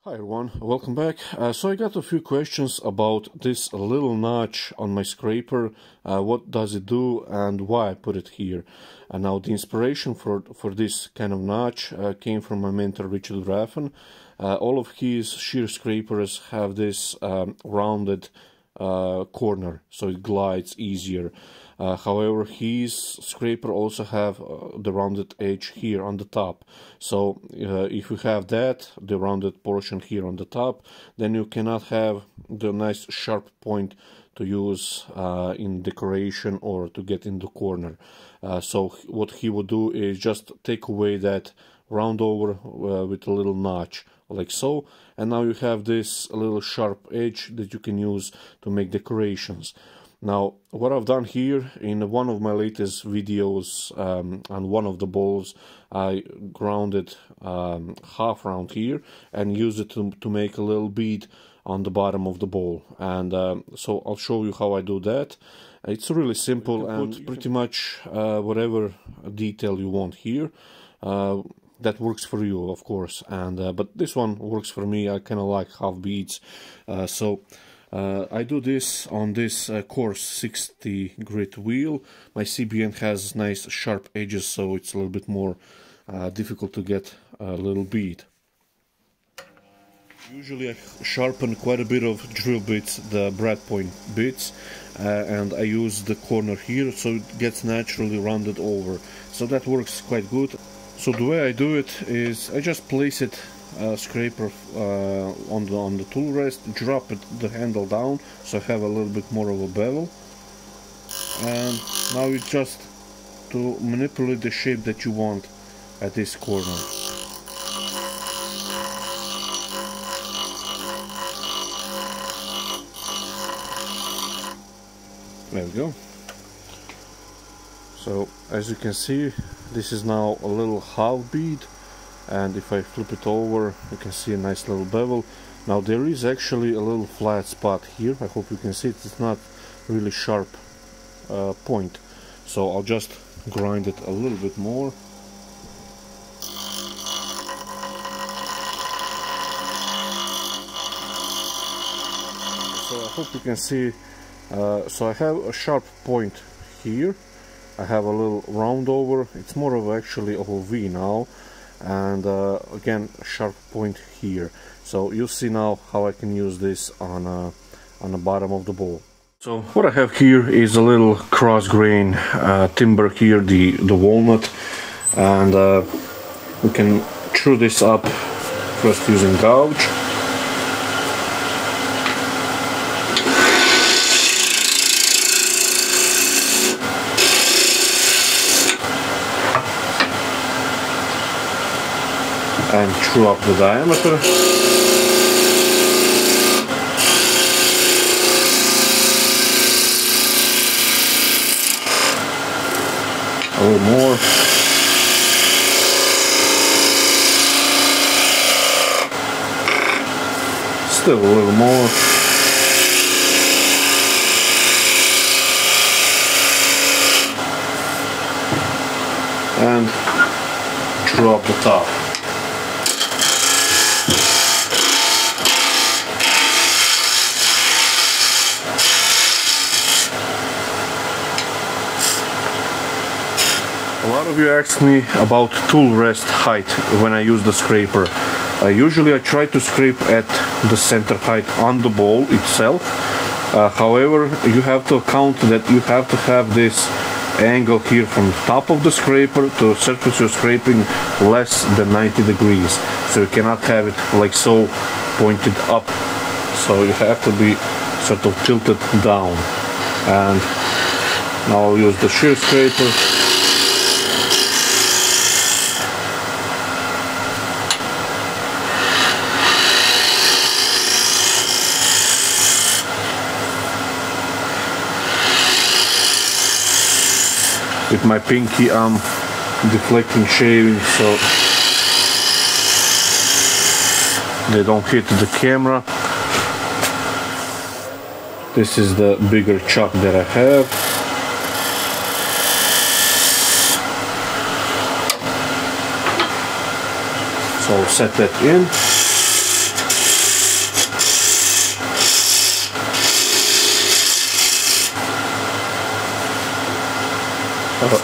Hi everyone, welcome back. So I got a few questions about this little notch on my scraper. What does it do and why I put it here? And now the inspiration for this kind of notch came from my mentor Richard Graffen. All of his shear scrapers have this rounded corner, so it glides easier. However, his scraper also have the rounded edge here on the top. So if you have that, the rounded portion here on the top, then you cannot have the nice sharp point to use in decoration or to get in the corner. So what he would do is just take away that round over with a little notch like so, and now you have this little sharp edge that you can use to make decorations. Now, what I've done here in one of my latest videos on one of the bowls, I grounded half round here and used it to make a little bead on the bottom of the bowl. And so I'll show you how I do that. It's really simple and pretty much whatever detail you want here. That works for you, of course, and but this one works for me. I kind of like half beads, so I do this on this coarse 60 grit wheel. My CBN has nice sharp edges, so it's a little bit more difficult to get a little bead. Usually I sharpen quite a bit of drill bits, the brad point bits, and I use the corner here so it gets naturally rounded over, so that works quite good. So the way I do it is I just place it scraper on the tool rest, drop the handle down so I have a little bit more of a bevel, and now it's just to manipulate the shape that you want at this corner. There we go. So as you can see, this is now a little half bead, and if I flip it over you can see a nice little bevel. Now there is actually a little flat spot here. I hope you can see it. It's not really sharp point, so I'll just grind it a little bit more. So I hope you can see, so I have a sharp point here. I have a little round over, it's more of actually of a V now, and again a sharp point here. So you'll see now how I can use this on the bottom of the bowl. So what I have here is a little cross grain timber here, the walnut, and we can chew this up first using gouge. And chew up the diameter. A little more. Still a little more. And chew up the top. A lot of you ask me about tool rest height when I use the scraper. Usually I try to scrape at the center height on the bowl itself. However, you have to account that you have to have this angle here from the top of the scraper to the surface you're scraping less than 90 degrees. So you cannot have it like so pointed up. So you have to be sort of tilted down. And now I'll use the shear scraper. With my pinky I'm deflecting shavings so they don't hit the camera. This is the bigger chuck that I have. So I'll set that in.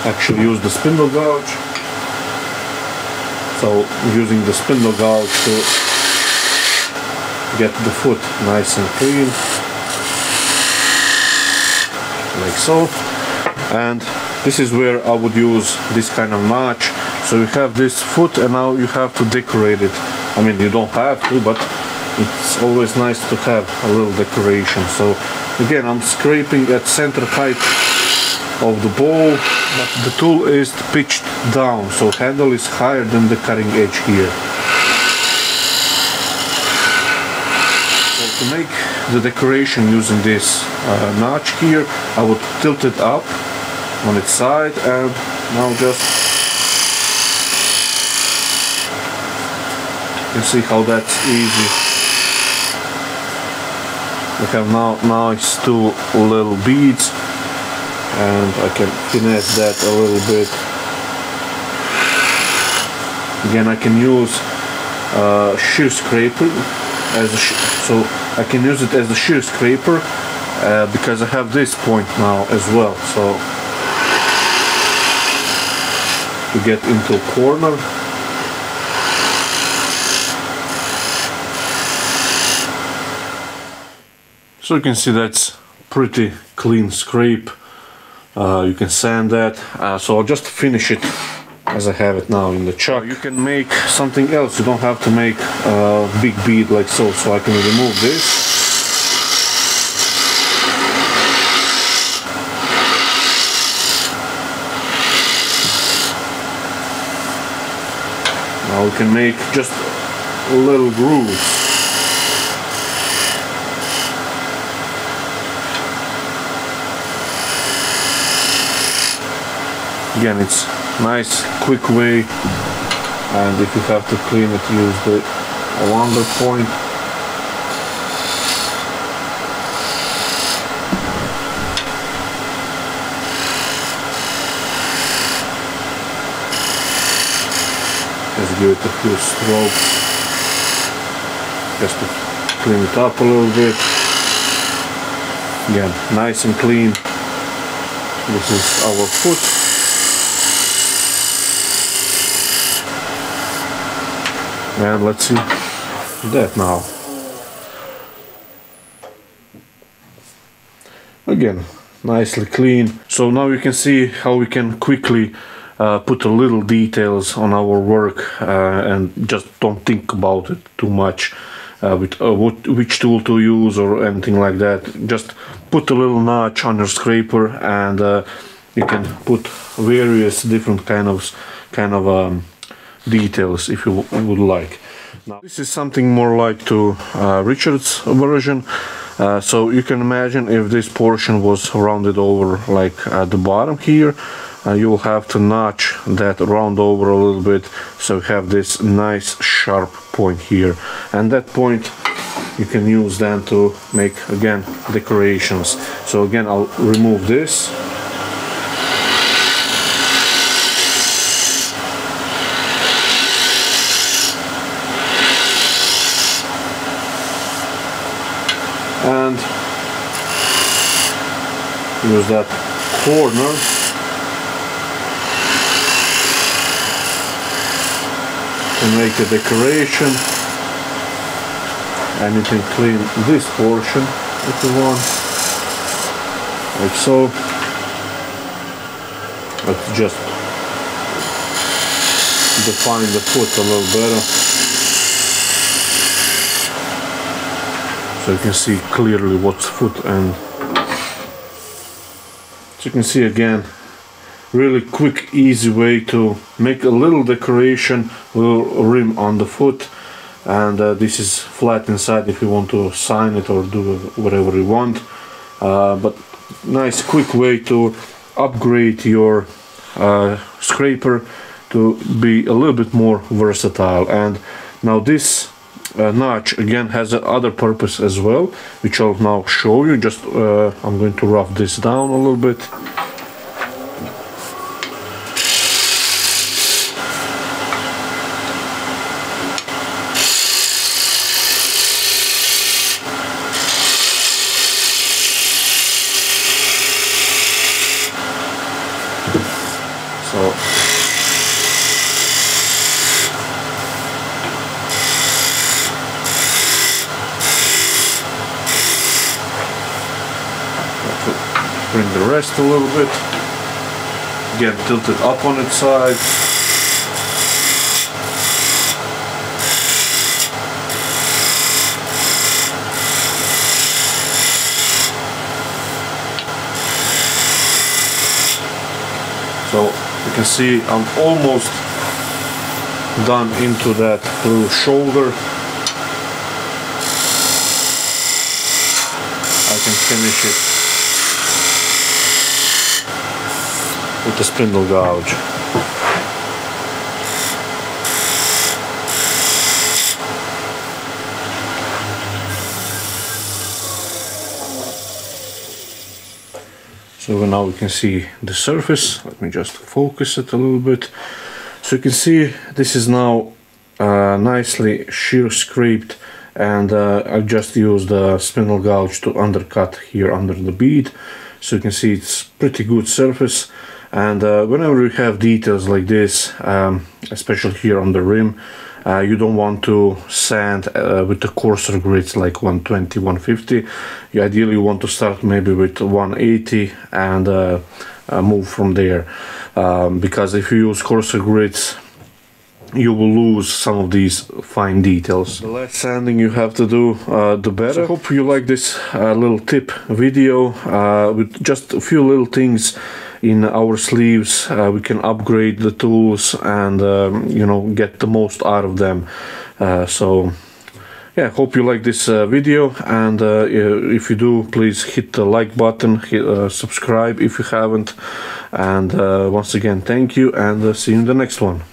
actually use the spindle gouge. So using the spindle gouge to get the foot nice and clean, like so. And this is where I would use this kind of notch. So you have this foot and now you have to decorate it. I mean, you don't have to, but it's always nice to have a little decoration. So again, I'm scraping at center height of the bowl, but the tool is pitched down, so handle is higher than the cutting edge here. So to make the decoration using this notch here, I would tilt it up on its side, and now just you can see how that's easy. We have now nice 2 little beads, and I can finesse that a little bit. Again, I can use shear scraper as so I can use it as a shear scraper because I have this point now as well. So to get into a corner. So you can see that's pretty clean scrape. You can sand that. So I'll just finish it as I have it now in the chuck. You can make something else. You don't have to make a big bead like so. So I can remove this. Now we can make just a little groove. Again, it's nice, quick way, and if you have to clean it, use the longer point. Just give it a few strokes, just to clean it up a little bit. Again, nice and clean. This is our foot. And let's see that now. Again, nicely clean. So now you can see how we can quickly put a little details on our work and just don't think about it too much with which tool to use or anything like that. Just put a little notch on your scraper, and you can put various different kind of details if you would like. Now this is something more like to Richard's version. So you can imagine if this portion was rounded over like at the bottom here, you will have to notch that round over a little bit, so you have this nice sharp point here, and that point you can use then to make again decorations. So again, I'll remove this. And use that corner to make a decoration, and you can clean this portion if you want, like so. Let's just define the foot a little better, so you can see clearly what's foot. And so you can see again, really quick, easy way to make a little decoration, a little rim on the foot. And this is flat inside if you want to sign it or do whatever you want. But nice quick way to upgrade your scraper to be a little bit more versatile. And now this notch again has another purpose as well, which I'll now show you. Just I'm going to rough this down a little bit. bring the rest a little bit, again tilt it up on its side. So you can see I'm almost done into that little shoulder. I can finish it with the spindle gouge. So now we can see the surface. Let me just focus it a little bit. So you can see this is now nicely shear scraped, and I just used the spindle gouge to undercut here under the bead. So you can see it's pretty good surface. And whenever you have details like this, especially here on the rim, you don't want to sand with the coarser grits like 120, 150. You ideally want to start maybe with 180 and move from there, because if you use coarser grits, you will lose some of these fine details. The less sanding you have to do, the better. So I hope you like this little tip video with just a few little things in our sleeves. We can upgrade the tools and you know, get the most out of them. So yeah, hope you like this video, and if you do, please hit the like button, subscribe if you haven't, and once again thank you, and see you in the next one.